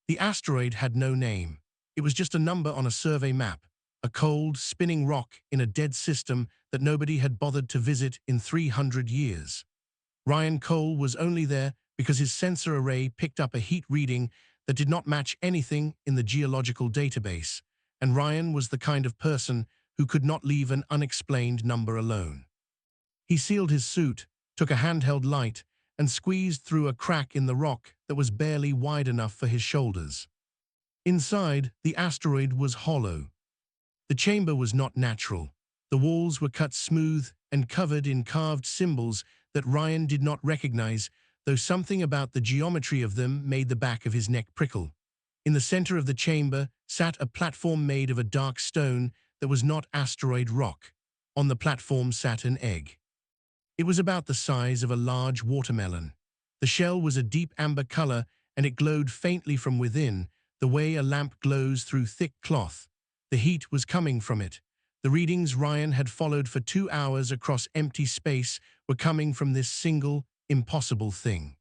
The asteroid had no name. It was just a number on a survey map, a cold, spinning rock in a dead system that nobody had bothered to visit in 300 years. Ryan Cole was only there because his sensor array picked up a heat reading that did not match anything in the geological database, and Ryan was the kind of person who could not leave an unexplained number alone. He sealed his suit, took a handheld light, and squeezed through a crack in the rock that was barely wide enough for his shoulders. Inside, the asteroid was hollow. The chamber was not natural. The walls were cut smooth and covered in carved symbols that Ryan did not recognize, though something about the geometry of them made the back of his neck prickle. In the center of the chamber sat a platform made of a dark stone that was not asteroid rock. On the platform sat an egg. It was about the size of a large watermelon. The shell was a deep amber color, and it glowed faintly from within, the way a lamp glows through thick cloth. The heat was coming from it. The readings Ryan had followed for 2 hours across empty space were coming from this single, impossible thing.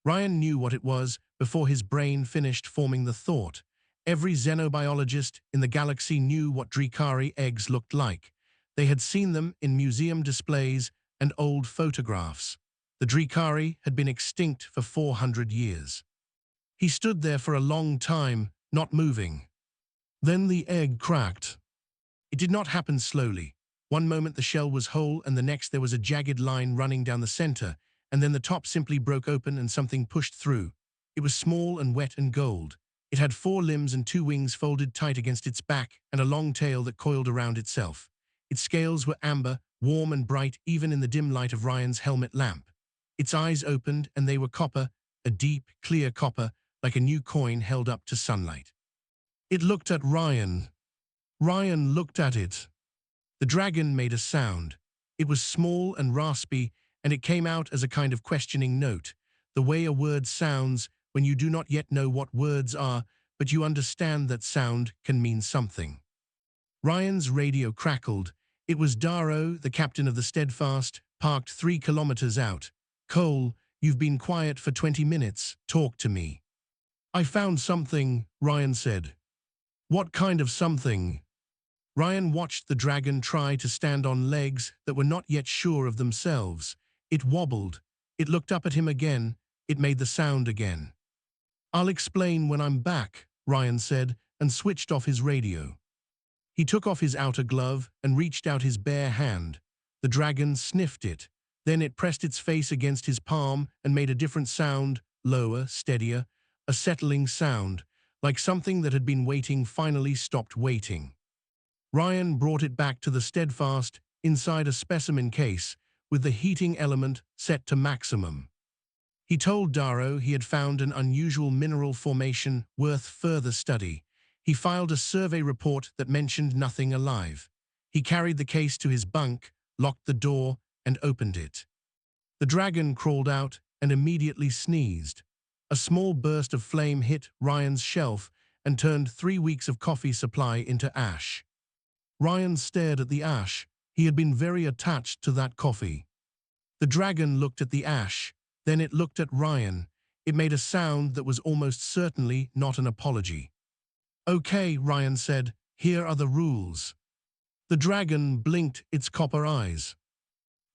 Ryan knew what it was before his brain finished forming the thought. Every xenobiologist in the galaxy knew what Drikari eggs looked like. They had seen them in museum displays and old photographs. The Drikari had been extinct for 400 years. He stood there for a long time, not moving. Then the egg cracked. It did not happen slowly. One moment the shell was whole, and the next there was a jagged line running down the center, and then the top simply broke open and something pushed through. It was small and wet and gold. It had 4 limbs and 2 wings folded tight against its back and a long tail that coiled around itself. Its scales were amber, warm and bright even in the dim light of Ryan's helmet lamp. Its eyes opened and they were copper, a deep, clear copper, like a new coin held up to sunlight. It looked at Ryan. Ryan looked at it. The dragon made a sound. It was small and raspy, and it came out as a kind of questioning note, the way a word sounds when you do not yet know what words are, but you understand that sound can mean something. Ryan's radio crackled. It was Darrow, the captain of the Steadfast, parked 3 kilometers out. "Cole, you've been quiet for 20 minutes. Talk to me." "I found something," Ryan said. "What kind of something?" Ryan watched the dragon try to stand on legs that were not yet sure of themselves. It wobbled. It looked up at him again. It made the sound again. "I'll explain when I'm back," Ryan said, and switched off his radio. He took off his outer glove and reached out his bare hand. The dragon sniffed it. Then it pressed its face against his palm and made a different sound, lower, steadier, a settling sound, like something that had been waiting finally stopped waiting. Ryan brought it back to the Steadfast inside a specimen case with the heating element set to maximum. He told Darrow he had found an unusual mineral formation worth further study. He filed a survey report that mentioned nothing alive. He carried the case to his bunk, locked the door, and opened it. The dragon crawled out and immediately sneezed. A small burst of flame hit Ryan's shelf and turned 3 weeks of coffee supply into ash. Ryan stared at the ash. He had been very attached to that coffee. The dragon looked at the ash. Then it looked at Ryan. It made a sound that was almost certainly not an apology. "Okay," Ryan said, "here are the rules." The dragon blinked its copper eyes.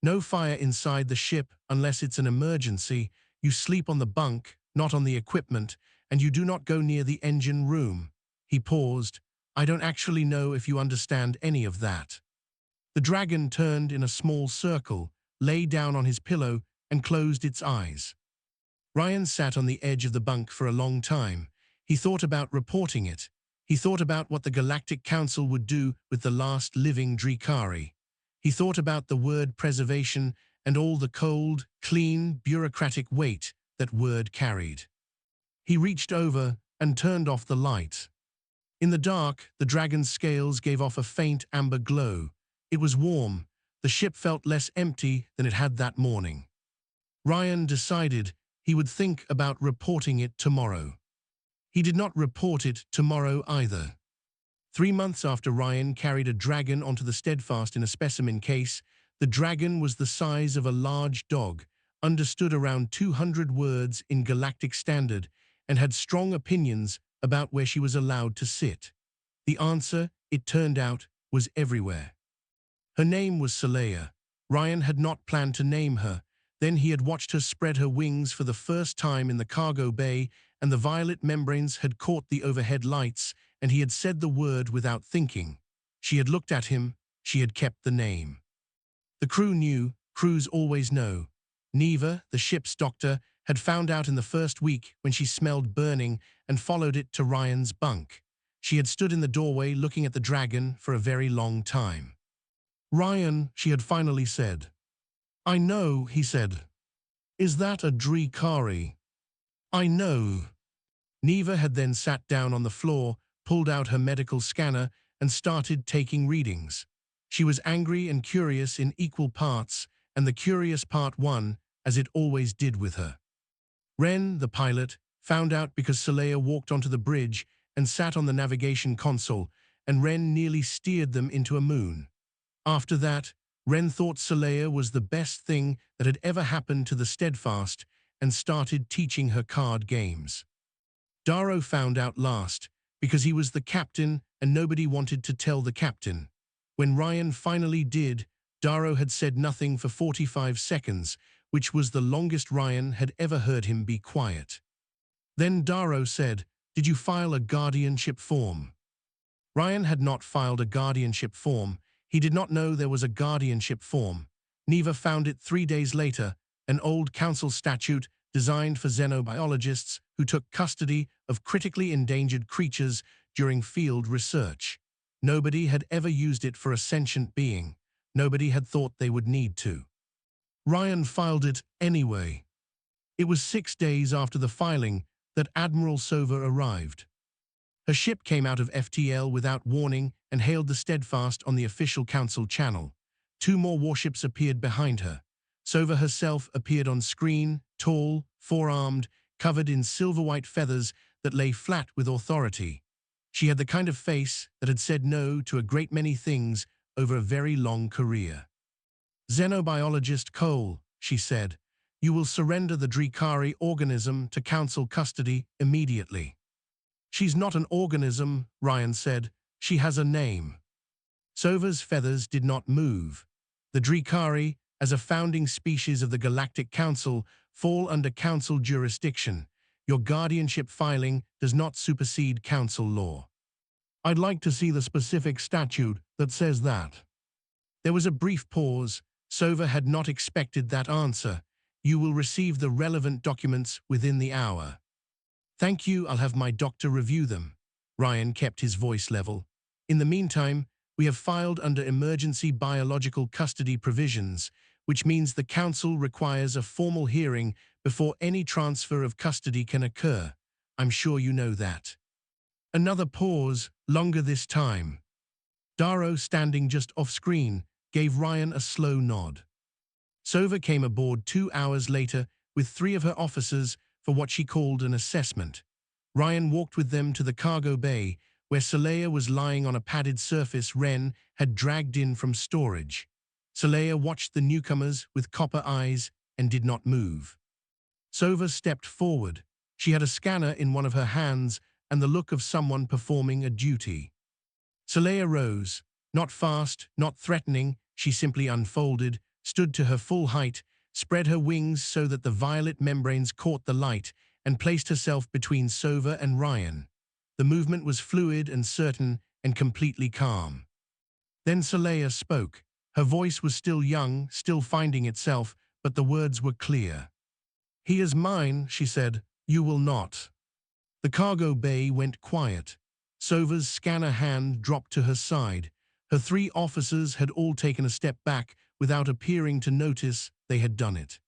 "No fire inside the ship unless it's an emergency. You sleep on the bunk, not on the equipment, and you do not go near the engine room." He paused. "I don't actually know if you understand any of that." The dragon turned in a small circle, lay down on his pillow, and closed its eyes. Ryan sat on the edge of the bunk for a long time. He thought about reporting it. He thought about what the Galactic Council would do with the last living Drikari. He thought about the word preservation and all the cold, clean, bureaucratic weight that word carried. He reached over and turned off the light. In the dark, the dragon's scales gave off a faint amber glow. It was warm. The ship felt less empty than it had that morning. Ryan decided he would think about reporting it tomorrow. He did not report it tomorrow either. 3 months after Ryan carried a dragon onto the Steadfast in a specimen case, the dragon was the size of a large dog, understood around 200 words in galactic standard, and had strong opinions about where she was allowed to sit. The answer, it turned out, was everywhere. Her name was Clea. Ryan had not planned to name her. Then he had watched her spread her wings for the first time in the cargo bay, and the violet membranes had caught the overhead lights, and he had said the word without thinking. She had looked at him. She had kept the name. The crew knew. Crews always know. Neva, the ship's doctor, had found out in the first week when she smelled burning and followed it to Ryan's bunk. She had stood in the doorway looking at the dragon for a very long time. "Ryan," she had finally said. "I know," he said. "Is that a Drikari?" "I know." Neva had then sat down on the floor, pulled out her medical scanner, and started taking readings. She was angry and curious in equal parts, and the curious part won, as it always did with her. Ren, the pilot, found out because Clea walked onto the bridge and sat on the navigation console, and Ren nearly steered them into a moon. After that, Ren thought Clea was the best thing that had ever happened to the Steadfast and started teaching her card games. Darrow found out last, because he was the captain and nobody wanted to tell the captain. When Ryan finally did, Darrow had said nothing for 45 seconds, which was the longest Ryan had ever heard him be quiet. Then Darrow said, "Did you file a guardianship form?" Ryan had not filed a guardianship form. He did not know there was a guardianship form. Neva found it 3 days later, an old council statute designed for xenobiologists who took custody of critically endangered creatures during field research. Nobody had ever used it for a sentient being. Nobody had thought they would need to. Ryan filed it anyway. It was 6 days after the filing that Admiral Sova arrived. Her ship came out of FTL without warning and hailed the Steadfast on the official council channel. 2 more warships appeared behind her. Sova herself appeared on screen, tall, 4-armed, covered in silver-white feathers that lay flat with authority. She had the kind of face that had said no to a great many things over a very long career. "Xenobiologist Cole," she said, "you will surrender the Drikari organism to council custody immediately." "She's not an organism," Ryan said. "She has a name." Sova's feathers did not move. The Drikari, as a founding species of the Galactic Council, fall under council jurisdiction. Your guardianship filing does not supersede council law. "I'd like to see the specific statute that says that." There was a brief pause. Sova had not expected that answer. "You will receive the relevant documents within the hour." "Thank you, I'll have my doctor review them." Ryan kept his voice level. "In the meantime, we have filed under emergency biological custody provisions, which means the council requires a formal hearing before any transfer of custody can occur. I'm sure you know that." Another pause, longer this time. Darrow, standing just off-screen, gave Ryan a slow nod. Sova came aboard 2 hours later with 3 of her officers for what she called an assessment. Ryan walked with them to the cargo bay, where Clea was lying on a padded surface Ren had dragged in from storage. Clea watched the newcomers with copper eyes and did not move. Sova stepped forward. She had a scanner in one of her hands and the look of someone performing a duty. Clea rose. Not fast, not threatening, she simply unfolded, stood to her full height, spread her wings so that the violet membranes caught the light, and placed herself between Sova and Ryan. The movement was fluid and certain and completely calm. Then Clea spoke. Her voice was still young, still finding itself, but the words were clear. "He is mine," she said. "You will not." The cargo bay went quiet. Sova's scanner hand dropped to her side. Her 3 officers had all taken a step back without appearing to notice they had done it.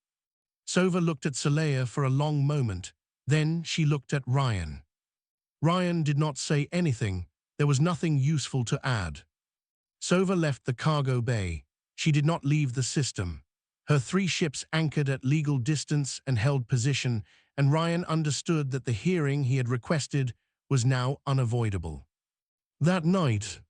Sova looked at Clea for a long moment. Then she looked at Ryan. Ryan did not say anything. There was nothing useful to add. Sova left the cargo bay. She did not leave the system. Her 3 ships anchored at legal distance and held position, and Ryan understood that the hearing he had requested was now unavoidable. That night,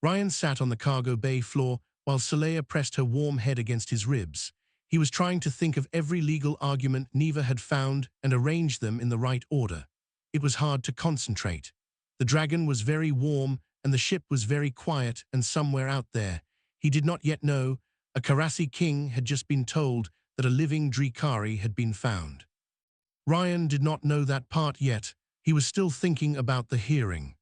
Ryan sat on the cargo bay floor while Clea pressed her warm head against his ribs. He was trying to think of every legal argument Neva had found and arrange them in the right order. it was hard to concentrate. The dragon was very warm, and the ship was very quiet, and somewhere out there, he did not yet know, a Karasi king had just been told that a living Drikari had been found. Ryan did not know that part yet. He was still thinking about the hearing.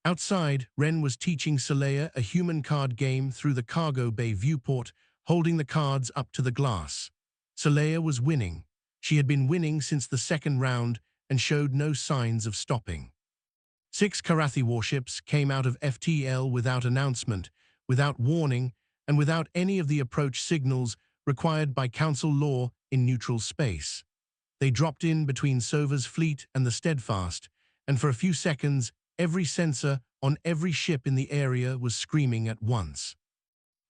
Outside, Ren was teaching Clea a human card game through the cargo bay viewport, holding the cards up to the glass. Clea was winning. She had been winning since the second round and showed no signs of stopping. 6 Karathi warships came out of FTL without announcement, without warning, and without any of the approach signals required by Council law in neutral space. They dropped in between Sova's fleet and the Steadfast, and for a few seconds, every sensor on every ship in the area was screaming at once.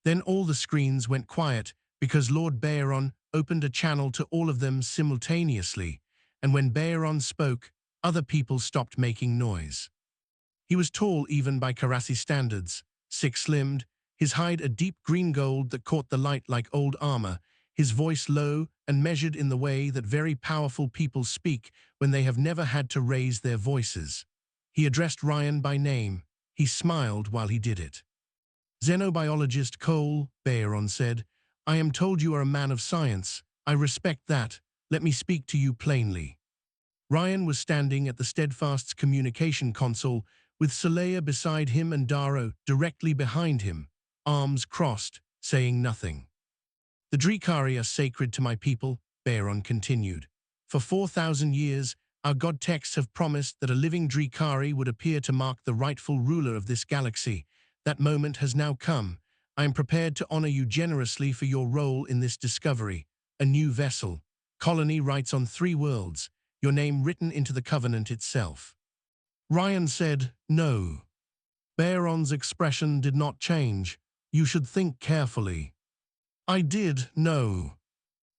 Then all the screens went quiet because Lord Baeron opened a channel to all of them simultaneously, and when Baeron spoke, other people stopped making noise. He was tall even by Karasi standards, six-limbed, his hide a deep green gold that caught the light like old armor, his voice low and measured in the way that very powerful people speak when they have never had to raise their voices. He addressed Ryan by name. He smiled while he did it. Xenobiologist Cole, Baeron said, I am told you are a man of science. I respect that. Let me speak to you plainly. Ryan was standing at the Steadfast's communication console with Clea beside him and Daro directly behind him, arms crossed, saying nothing. The Drikari are sacred to my people, Baeron continued. For 4,000 years, our god texts have promised that a living Drikari would appear to mark the rightful ruler of this galaxy. That moment has now come. I am prepared to honor you generously for your role in this discovery. A new vessel. Colony writes on 3 worlds, your name written into the covenant itself. Ryan said, no. Baeron's expression did not change. You should think carefully. I did, no.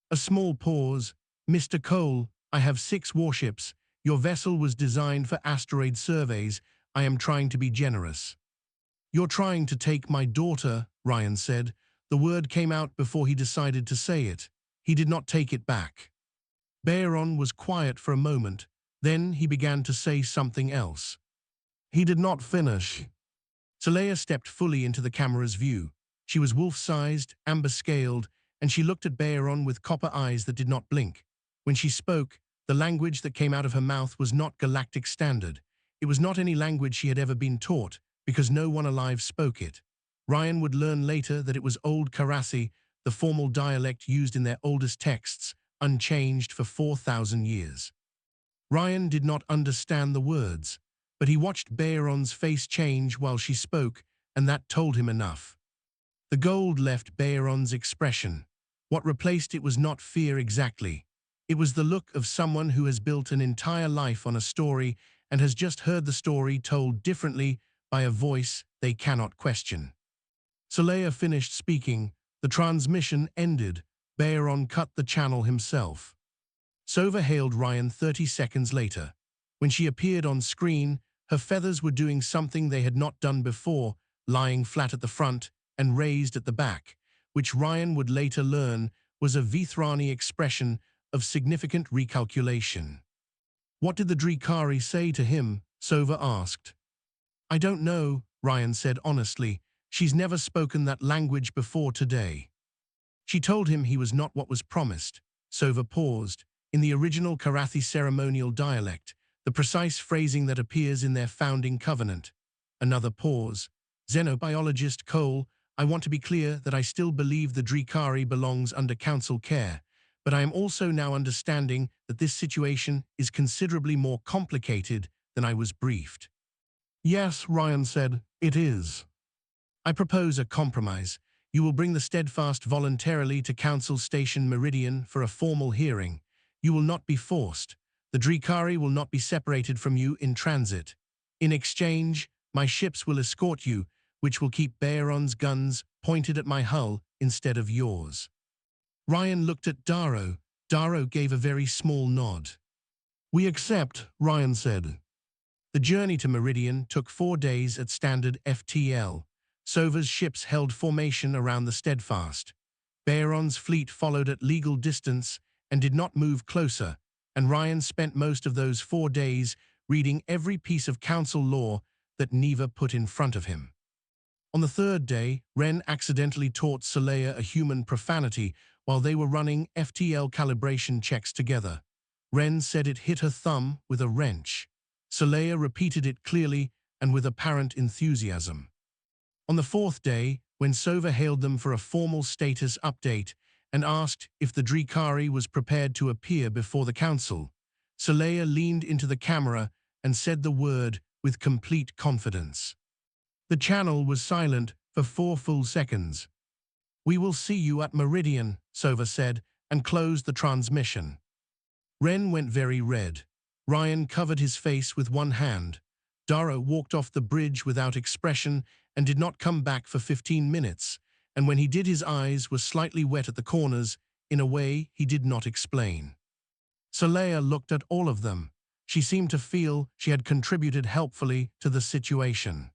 A small pause. Mr. Cole, I have 6 warships. Your vessel was designed for asteroid surveys. I am trying to be generous. You're trying to take my daughter, Ryan said. The word came out before he decided to say it. He did not take it back. Baeron was quiet for a moment. Then he began to say something else. He did not finish. Clea stepped fully into the camera's view. She was wolf-sized, amber-scaled, and she looked at Baeron with copper eyes that did not blink. When she spoke, the language that came out of her mouth was not galactic standard. It was not any language she had ever been taught, because no one alive spoke it. Ryan would learn later that it was Old Karasi, the formal dialect used in their oldest texts, unchanged for 4,000 years. Ryan did not understand the words, but he watched Baeron's face change while she spoke, and that told him enough. The gold left Baeron's expression. What replaced it was not fear exactly. It was the look of someone who has built an entire life on a story and has just heard the story told differently by a voice they cannot question. Clea finished speaking. The transmission ended. Baeron cut the channel himself. Sova hailed Ryan 30 seconds later. When she appeared on screen, her feathers were doing something they had not done before, lying flat at the front and raised at the back, which Ryan would later learn was a Vithrani expression of significant recalculation. What did the Drikari say to him? Sova asked. I don't know, Ryan said honestly. She's never spoken that language before today. She told him he was not what was promised. Sova paused. In the original Karathi ceremonial dialect, the precise phrasing that appears in their founding covenant. Another pause. Xenobiologist Cole, I want to be clear that I still believe the Drikari belongs under council care, but I am also now understanding that this situation is considerably more complicated than I was briefed. Yes, Ryan said, it is. I propose a compromise. You will bring the Steadfast voluntarily to Council Station Meridian for a formal hearing. You will not be forced. The Drikari will not be separated from you in transit. In exchange, my ships will escort you, which will keep Baeron's guns pointed at my hull instead of yours. Ryan looked at Daro. Daro gave a very small nod. We accept, Ryan said. The journey to Meridian took 4 days at standard FTL. Sova's ships held formation around the Steadfast. Baeron's fleet followed at legal distance and did not move closer, and Ryan spent most of those 4 days reading every piece of council law that Neva put in front of him. On the third day, Ren accidentally taught Clea a human profanity while they were running FTL calibration checks together. Ren said it hit her thumb with a wrench. Clea repeated it clearly and with apparent enthusiasm. On the fourth day, when Sova hailed them for a formal status update and asked if the Drikari was prepared to appear before the council, Clea leaned into the camera and said the word with complete confidence. The channel was silent for 4 full seconds. "We will see you at Meridian," Sova said, and closed the transmission. Ren went very red. Ryan covered his face with one hand. Dara walked off the bridge without expression and did not come back for 15 minutes, and when he did his eyes were slightly wet at the corners, in a way he did not explain. Clea looked at all of them. She seemed to feel she had contributed helpfully to the situation.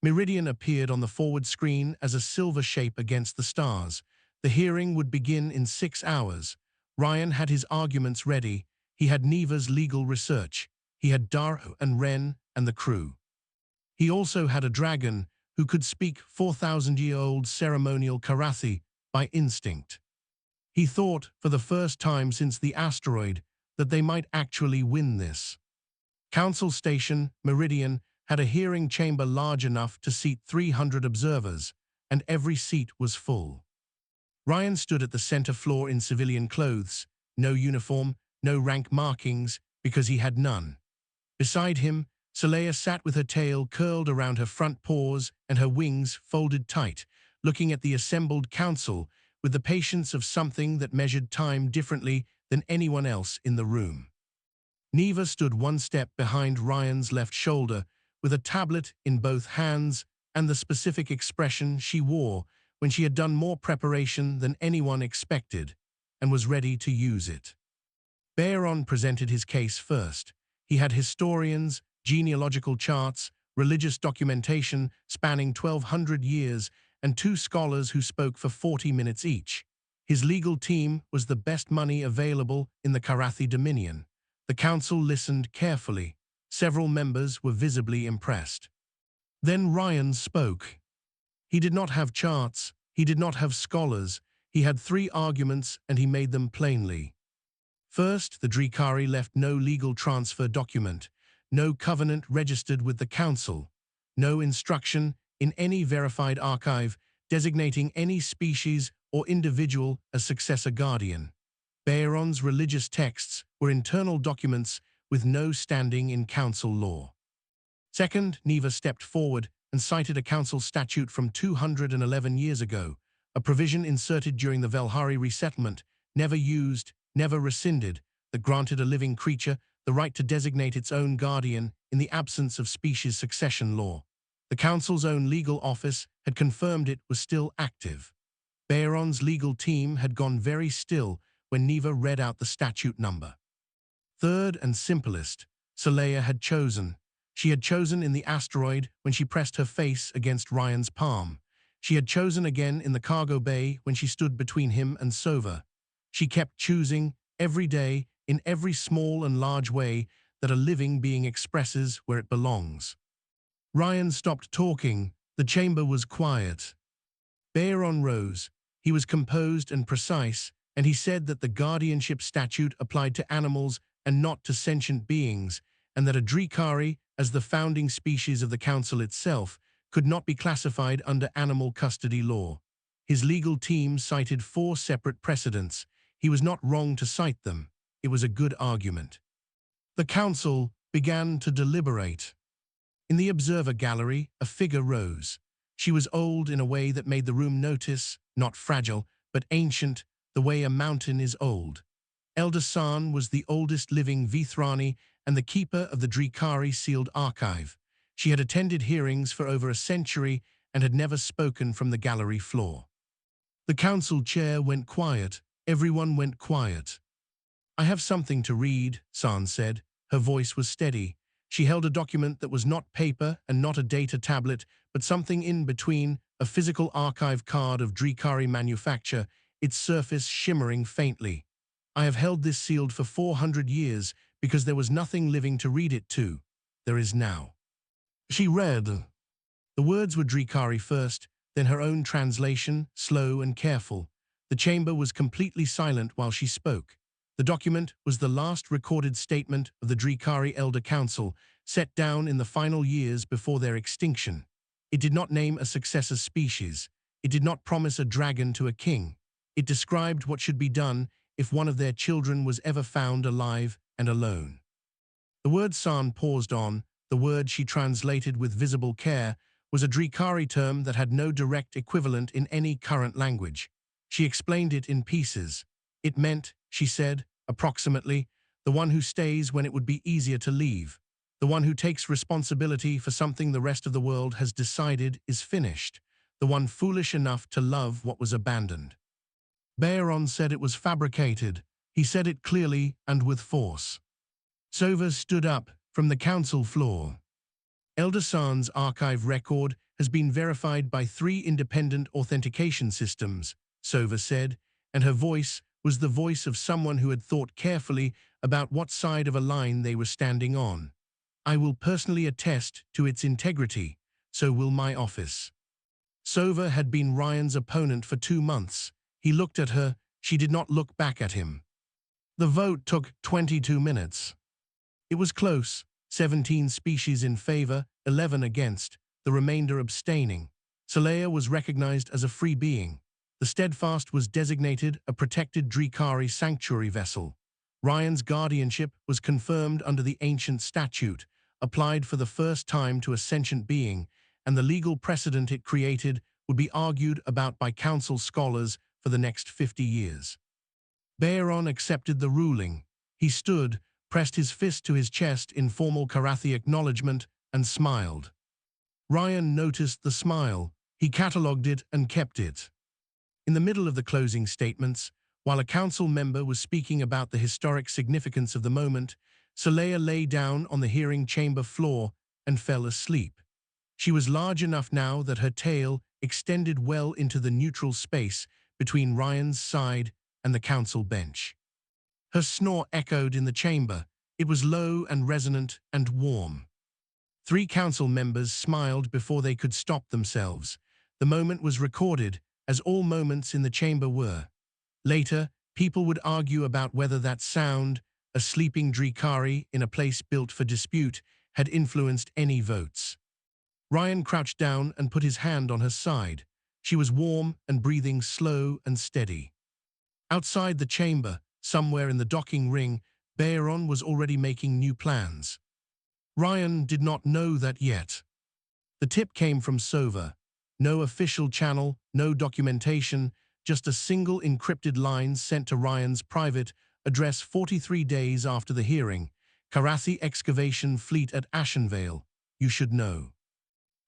Meridian appeared on the forward screen as a silver shape against the stars. The hearing would begin in 6 hours. Ryan had his arguments ready. He had Neva's legal research. He had Dara and Ren and the crew. He also had a dragon who could speak 4,000-year-old ceremonial Karathi by instinct. He thought, for the first time since the asteroid, that they might actually win this. Council Station, Meridian, had a hearing chamber large enough to seat 300 observers, and every seat was full. Ryan stood at the center floor in civilian clothes, no uniform, no rank markings, because he had none. Beside him, Clea sat with her tail curled around her front paws and her wings folded tight, looking at the assembled council with the patience of something that measured time differently than anyone else in the room. Neva stood one step behind Ryan's left shoulder, with a tablet in both hands and the specific expression she wore when she had done more preparation than anyone expected and was ready to use it. Baeron presented his case first. He had historians, genealogical charts, religious documentation spanning 1,200 years, and 2 scholars who spoke for 40 minutes each. His legal team was the best money available in the Karathi Dominion. The council listened carefully. Several members were visibly impressed. Then Ryan spoke. He did not have charts, he did not have scholars, he had 3 arguments and he made them plainly. First, the Drikari left no legal transfer document, no covenant registered with the council, no instruction in any verified archive designating any species or individual as successor guardian. Baeron's religious texts were internal documents with no standing in council law. Second, Neva stepped forward and cited a council statute from 211 years ago, a provision inserted during the Velhari resettlement, never used, never rescinded, that granted a living creature the right to designate its own guardian in the absence of species succession law. The council's own legal office had confirmed it was still active. Baeron's legal team had gone very still when Neva read out the statute number. Third and simplest, Clea had chosen. She had chosen in the asteroid when she pressed her face against Ryan's palm. She had chosen again in the cargo bay when she stood between him and Sova. She kept choosing every day in every small and large way that a living being expresses where it belongs. Ryan stopped talking. The chamber was quiet. Baeron rose. He was composed and precise, and he said that the guardianship statute applied to animals and not to sentient beings, and that a Drikari, as the founding species of the council itself, could not be classified under animal custody law. His legal team cited 4 separate precedents. He was not wrong to cite them. It was a good argument. The council began to deliberate. In the observer gallery, a figure rose. She was old in a way that made the room notice, not fragile, but ancient, the way a mountain is old. Elder San was the oldest living Vithrani and the keeper of the Drikari sealed archive. She had attended hearings for over a century and had never spoken from the gallery floor. The council chair went quiet. Everyone went quiet. "I have something to read," San said. Her voice was steady. She held a document that was not paper and not a data tablet, but something in between, a physical archive card of Drikari manufacture, its surface shimmering faintly. "I have held this sealed for 400 years because there was nothing living to read it to. There is now. She read. The words were Drikari first, then her own translation, slow and careful. The chamber was completely silent while she spoke. The document was the last recorded statement of the Drikari Elder Council, set down in the final years before their extinction. It did not name a successor species. It did not promise a dragon to a king. It described what should be done if one of their children was ever found alive and alone. The word San paused on, the word she translated with visible care, was a Drikari term that had no direct equivalent in any current language. She explained it in pieces. It meant, she said, approximately, the one who stays when it would be easier to leave, the one who takes responsibility for something the rest of the world has decided is finished, the one foolish enough to love what was abandoned. Baeron said it was fabricated. He said it clearly and with force. Sova stood up from the council floor. Elder San's archive record has been verified by 3 independent authentication systems, Sova said, and her voice was the voice of someone who had thought carefully about what side of a line they were standing on. I will personally attest to its integrity, so will my office. Sova had been Ryan's opponent for 2 months. He looked at her, she did not look back at him. The vote took 22 minutes. It was close, 17 species in favor, 11 against, the remainder abstaining. Clea was recognized as a free being. The Steadfast was designated a protected Drikari sanctuary vessel. Ryan's guardianship was confirmed under the ancient statute, applied for the first time to a sentient being, and the legal precedent it created would be argued about by council scholars for the next 50 years. Baeron accepted the ruling. He stood, pressed his fist to his chest in formal Karathi acknowledgement, and smiled. Ryan noticed the smile. He catalogued it and kept it. In the middle of the closing statements, while a council member was speaking about the historic significance of the moment, Clea lay down on the hearing chamber floor and fell asleep. She was large enough now that her tail extended well into the neutral space between Ryan's side and the council bench. Her snore echoed in the chamber. It was low and resonant and warm. 3 council members smiled before they could stop themselves. The moment was recorded, as all moments in the chamber were. Later, people would argue about whether that sound, a sleeping Drikari in a place built for dispute, had influenced any votes. Ryan crouched down and put his hand on her side. She was warm and breathing slow and steady. Outside the chamber, somewhere in the docking ring, Baeron was already making new plans. Ryan did not know that yet. The tip came from Sova. No official channel, no documentation, just a single encrypted line sent to Ryan's private address 43 days after the hearing. Karathi excavation fleet at Ashenvale. You should know.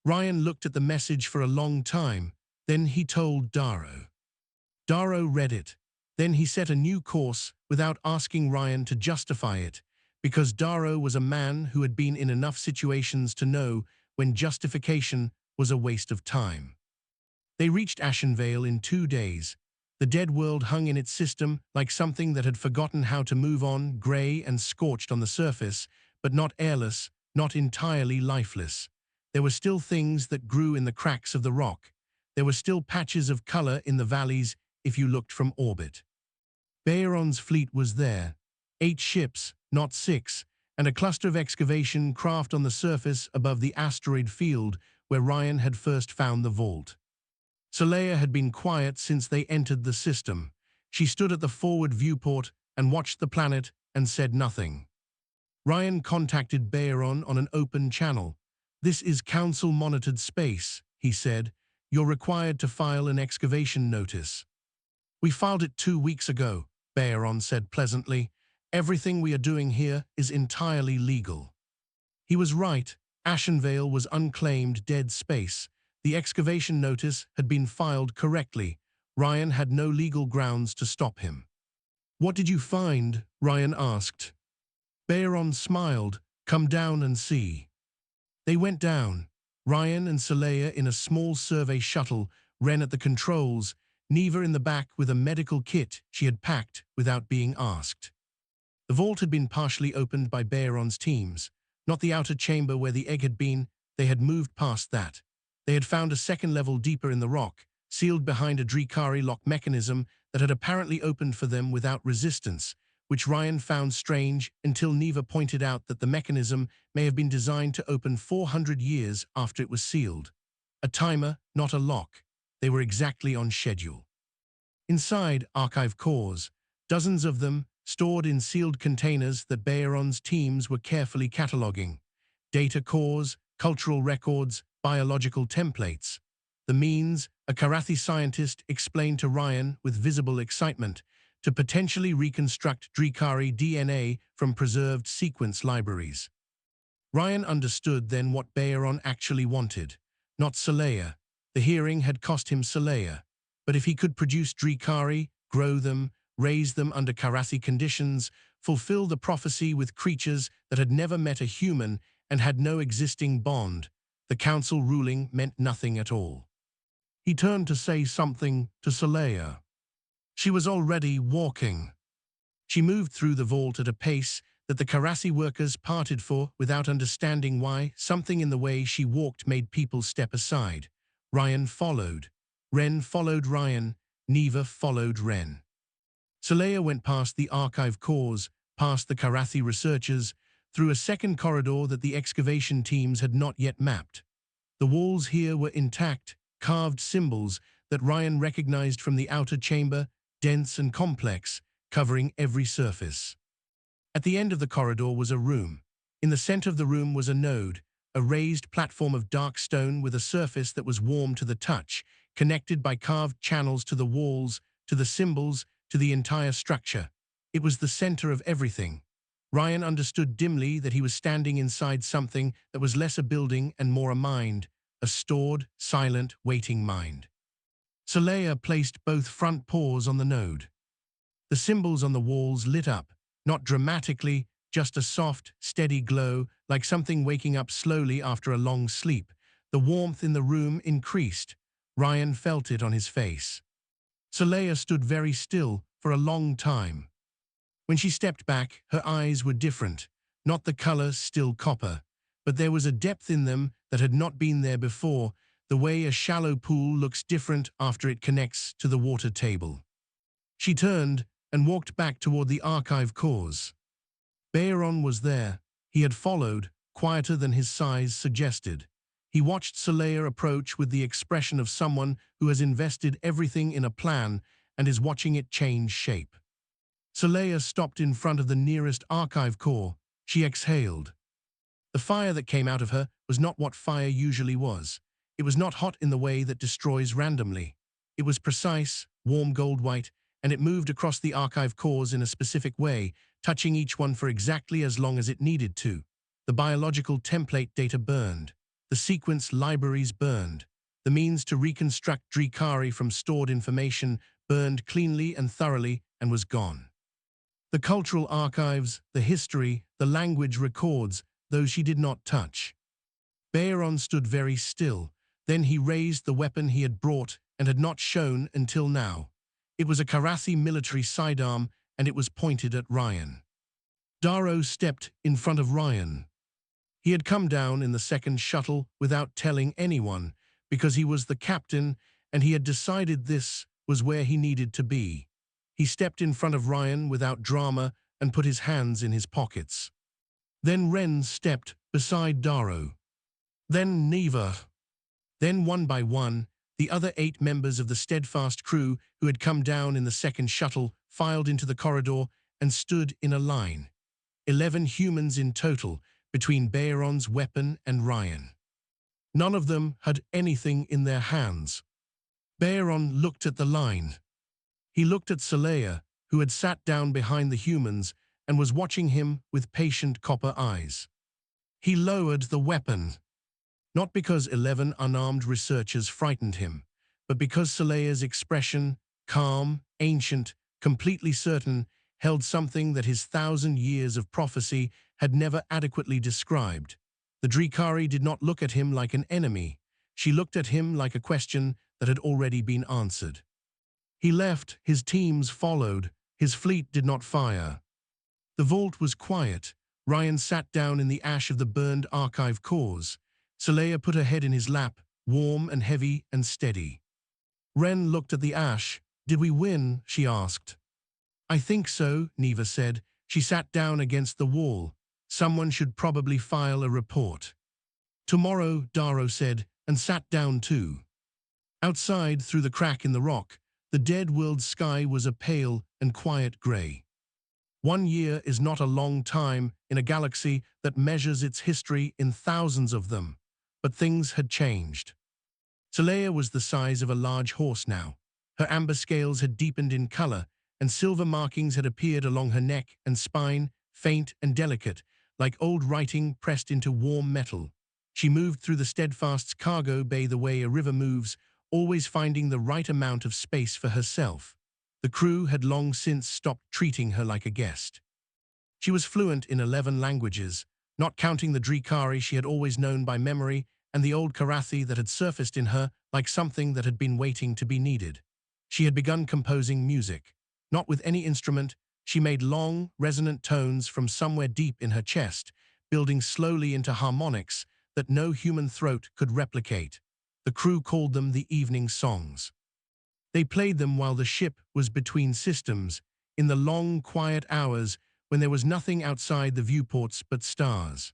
Ryan looked at the message for a long time. Then he told Darrow. Darrow read it. Then he set a new course without asking Ryan to justify it, because Darrow was a man who had been in enough situations to know when justification was a waste of time. They reached Ashenvale in 2 days. The dead world hung in its system like something that had forgotten how to move on, grey and scorched on the surface, but not airless, not entirely lifeless. There were still things that grew in the cracks of the rock. There were still patches of color in the valleys if you looked from orbit. Baeron's fleet was there. 8 ships, not 6, and a cluster of excavation craft on the surface above the asteroid field where Ryan had first found the vault. Clea had been quiet since they entered the system. She stood at the forward viewport and watched the planet and said nothing. Ryan contacted Baeron on an open channel. This is council-monitored space, he said. You're required to file an excavation notice. We filed it 2 weeks ago, Baeron said pleasantly. Everything we are doing here is entirely legal. He was right. Ashenvale was unclaimed dead space. The excavation notice had been filed correctly. Ryan had no legal grounds to stop him. What did you find? Ryan asked. Baeron smiled. Come down and see. They went down. Ryan and Clea in a small survey shuttle, Ren at the controls, Neva in the back with a medical kit she had packed without being asked. The vault had been partially opened by Baeron's teams, not the outer chamber where the egg had been. They had moved past that. They had found a second level deeper in the rock, sealed behind a Drikari lock mechanism that had apparently opened for them without resistance, which Ryan found strange until Neva pointed out that the mechanism may have been designed to open 400 years after it was sealed. A timer, not a lock. They were exactly on schedule. Inside archive cores, dozens of them, stored in sealed containers that Baeron's teams were carefully cataloging. Data cores, cultural records, biological templates. The means, a Karathi scientist explained to Ryan with visible excitement, to potentially reconstruct Drikari DNA from preserved sequence libraries. Ryan understood then what Baeron actually wanted, not Clea. The hearing had cost him Clea. But if he could produce Drikari, grow them, raise them under Karathi conditions, fulfill the prophecy with creatures that had never met a human and had no existing bond, the council ruling meant nothing at all. He turned to say something to Clea. She was already walking. She moved through the vault at a pace that the Karathi workers parted for without understanding why. Something in the way she walked made people step aside. Ryan followed. Ren followed Ryan. Neva followed Ren. Clea went past the archive cores, past the Karathi researchers, through a second corridor that the excavation teams had not yet mapped. The walls here were intact, carved symbols that Ryan recognized from the outer chamber, dense and complex, covering every surface. At the end of the corridor was a room. In the center of the room was a node, a raised platform of dark stone with a surface that was warm to the touch, connected by carved channels to the walls, to the symbols, to the entire structure. It was the center of everything. Ryan understood dimly that he was standing inside something that was less a building and more a mind, a stored, silent, waiting mind. Clea placed both front paws on the node. The symbols on the walls lit up, not dramatically, just a soft, steady glow, like something waking up slowly after a long sleep. The warmth in the room increased. Ryan felt it on his face. Clea stood very still for a long time. When she stepped back, her eyes were different, not the color still copper, but there was a depth in them that had not been there before, the way a shallow pool looks different after it connects to the water table. She turned and walked back toward the archive cores. Baeron was there. He had followed, quieter than his size suggested. He watched Clea approach with the expression of someone who has invested everything in a plan and is watching it change shape. Clea stopped in front of the nearest archive core. She exhaled. The fire that came out of her was not what fire usually was. It was not hot in the way that destroys randomly. It was precise, warm gold-white, and it moved across the archive cores in a specific way, touching each one for exactly as long as it needed to. The biological template data burned. The sequence libraries burned. The means to reconstruct Drikari from stored information burned cleanly and thoroughly and was gone. The cultural archives, the history, the language records, those she did not touch. Baeron stood very still. Then he raised the weapon he had brought and had not shown until now. It was a Karathi military sidearm, and it was pointed at Ryan. Darrow stepped in front of Ryan. He had come down in the second shuttle without telling anyone, because he was the captain and he had decided this was where he needed to be. He stepped in front of Ryan without drama and put his hands in his pockets. Then Ren stepped beside Darrow. Then Neva. Then one by one, the other 8 members of the Steadfast crew who had come down in the second shuttle filed into the corridor and stood in a line. 11 humans in total, between Baeron's weapon and Ryan. None of them had anything in their hands. Baeron looked at the line. He looked at Clea, who had sat down behind the humans and was watching him with patient copper eyes. He lowered the weapon. Not because 11 unarmed researchers frightened him, but because Clea's expression, calm, ancient, completely certain, held something that his 1,000 years of prophecy had never adequately described. The Drikari did not look at him like an enemy. She looked at him like a question that had already been answered. He left, his teams followed, his fleet did not fire. The vault was quiet. Ryan sat down in the ash of the burned archive cores. Clea put her head in his lap, warm and heavy and steady. Ren looked at the ash. "Did we win?" she asked. "I think so," Neva said. She sat down against the wall. "Someone should probably file a report." "Tomorrow," Darrow said, and sat down too. Outside, through the crack in the rock, the dead world's sky was a pale and quiet grey. 1 year is not a long time in a galaxy that measures its history in thousands of them. But things had changed. Clea was the size of a large horse now. Her amber scales had deepened in color, and silver markings had appeared along her neck and spine, faint and delicate, like old writing pressed into warm metal. She moved through the Steadfast's cargo bay the way a river moves, always finding the right amount of space for herself. The crew had long since stopped treating her like a guest. She was fluent in 11 languages, not counting the Drikari she had always known by memory and the old Karathi that had surfaced in her like something that had been waiting to be needed. She had begun composing music. Not with any instrument, she made long, resonant tones from somewhere deep in her chest, building slowly into harmonics that no human throat could replicate. The crew called them the evening songs. They played them while the ship was between systems, in the long, quiet hours when there was nothing outside the viewports but stars.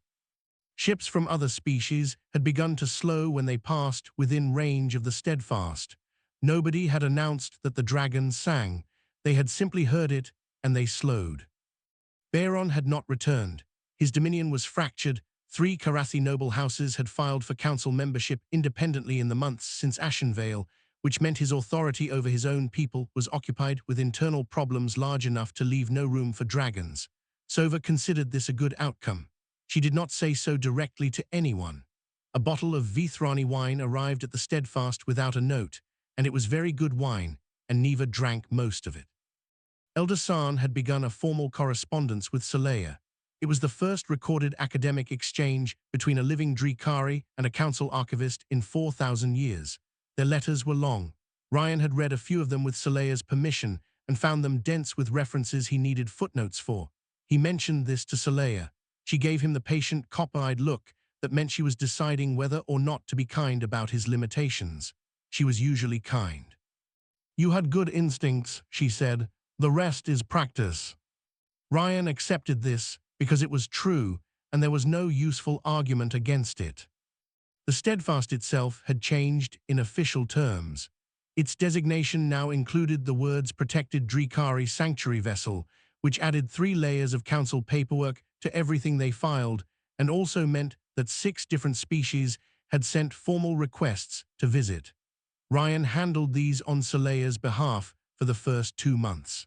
Ships from other species had begun to slow when they passed within range of the Steadfast. Nobody had announced that the dragon sang. They had simply heard it, and they slowed. Baron had not returned. His dominion was fractured. 3 Karathi noble houses had filed for council membership independently in the months since Ashenvale, which meant his authority over his own people was occupied with internal problems large enough to leave no room for dragons. Sova considered this a good outcome. She did not say so directly to anyone. A bottle of Vithrani wine arrived at the Steadfast without a note, and it was very good wine, and Neva drank most of it. Elder San had begun a formal correspondence with Clea. It was the first recorded academic exchange between a living Drikari and a council archivist in 4,000 years. Their letters were long. Ryan had read a few of them with Clea's permission and found them dense with references he needed footnotes for. He mentioned this to Clea. She gave him the patient, copper-eyed look that meant she was deciding whether or not to be kind about his limitations. She was usually kind. "You had good instincts," she said. "The rest is practice." Ryan accepted this because it was true, and there was no useful argument against it. The Steadfast itself had changed in official terms. Its designation now included the words Protected Drikari Sanctuary Vessel, which added 3 layers of council paperwork to everything they filed, and also meant that 6 different species had sent formal requests to visit. Ryan handled these on Clea's behalf for the first 2 months.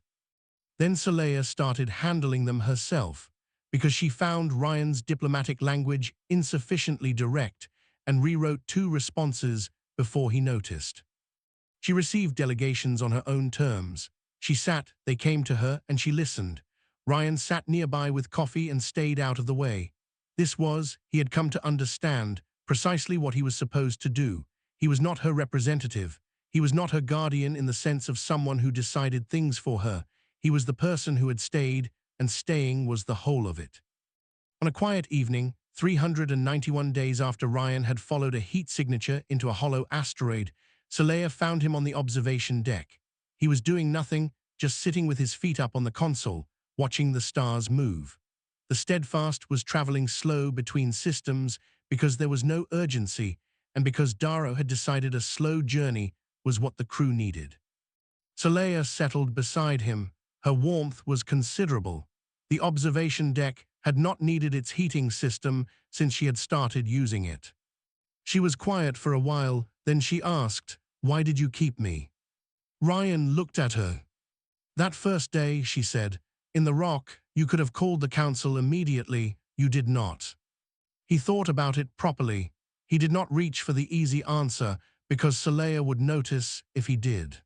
Then Clea started handling them herself, because she found Ryan's diplomatic language insufficiently direct and rewrote 2 responses before he noticed. She received delegations on her own terms. She sat, they came to her, and she listened. Ryan sat nearby with coffee and stayed out of the way. This was, he had come to understand, precisely what he was supposed to do. He was not her representative. He was not her guardian in the sense of someone who decided things for her. He was the person who had stayed, and staying was the whole of it. On a quiet evening, 391 days after Ryan had followed a heat signature into a hollow asteroid, Clea found him on the observation deck. He was doing nothing, just sitting with his feet up on the console, watching the stars move. The Steadfast was traveling slow between systems because there was no urgency, and because Darrow had decided a slow journey was what the crew needed. Clea settled beside him. Her warmth was considerable. The observation deck had not needed its heating system since she had started using it. She was quiet for a while, then she asked, "Why did you keep me?" Ryan looked at her. "That first day," she said, "in the rock, you could have called the council immediately. You did not." He thought about it properly. He did not reach for the easy answer because Clea would notice if he did.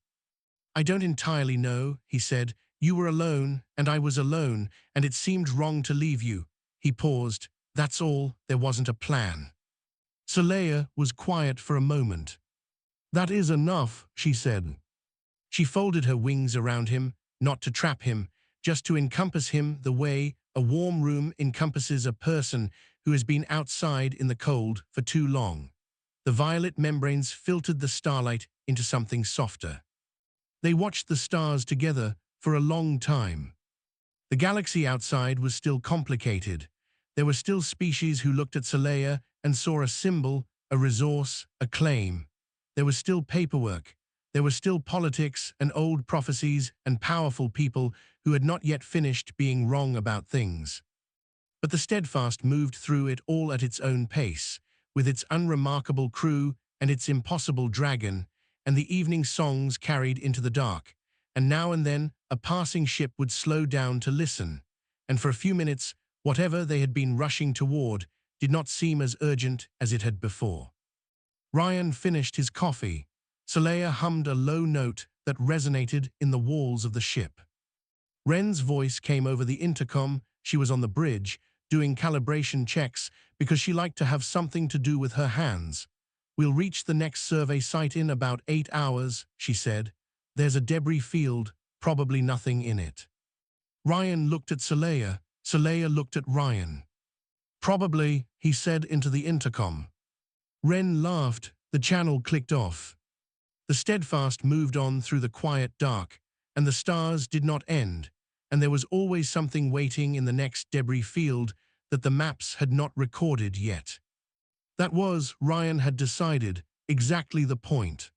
"I don't entirely know," he said. "You were alone, and I was alone, and it seemed wrong to leave you." He paused. "That's all. There wasn't a plan." Clea was quiet for a moment. "That is enough," she said. She folded her wings around him, not to trap him, just to encompass him the way a warm room encompasses a person who has been outside in the cold for too long. The violet membranes filtered the starlight into something softer. They watched the stars together for a long time. The galaxy outside was still complicated. There were still species who looked at Clea and saw a symbol, a resource, a claim. There was still paperwork. There were still politics and old prophecies and powerful people who had not yet finished being wrong about things. But the Steadfast moved through it all at its own pace, with its unremarkable crew and its impossible dragon, and the evening songs carried into the dark, and now and then a passing ship would slow down to listen, and for a few minutes, whatever they had been rushing toward did not seem as urgent as it had before. Ryan finished his coffee. Clea hummed a low note that resonated in the walls of the ship. Wren's voice came over the intercom. She was on the bridge, doing calibration checks because she liked to have something to do with her hands. "We'll reach the next survey site in about 8 hours, she said. "There's a debris field, probably nothing in it." Ryan looked at Clea. Clea looked at Ryan. "Probably," he said into the intercom. Wren laughed. The channel clicked off. The Steadfast moved on through the quiet dark, and the stars did not end, and there was always something waiting in the next debris field that the maps had not recorded yet. That was, Ryan had decided, exactly the point.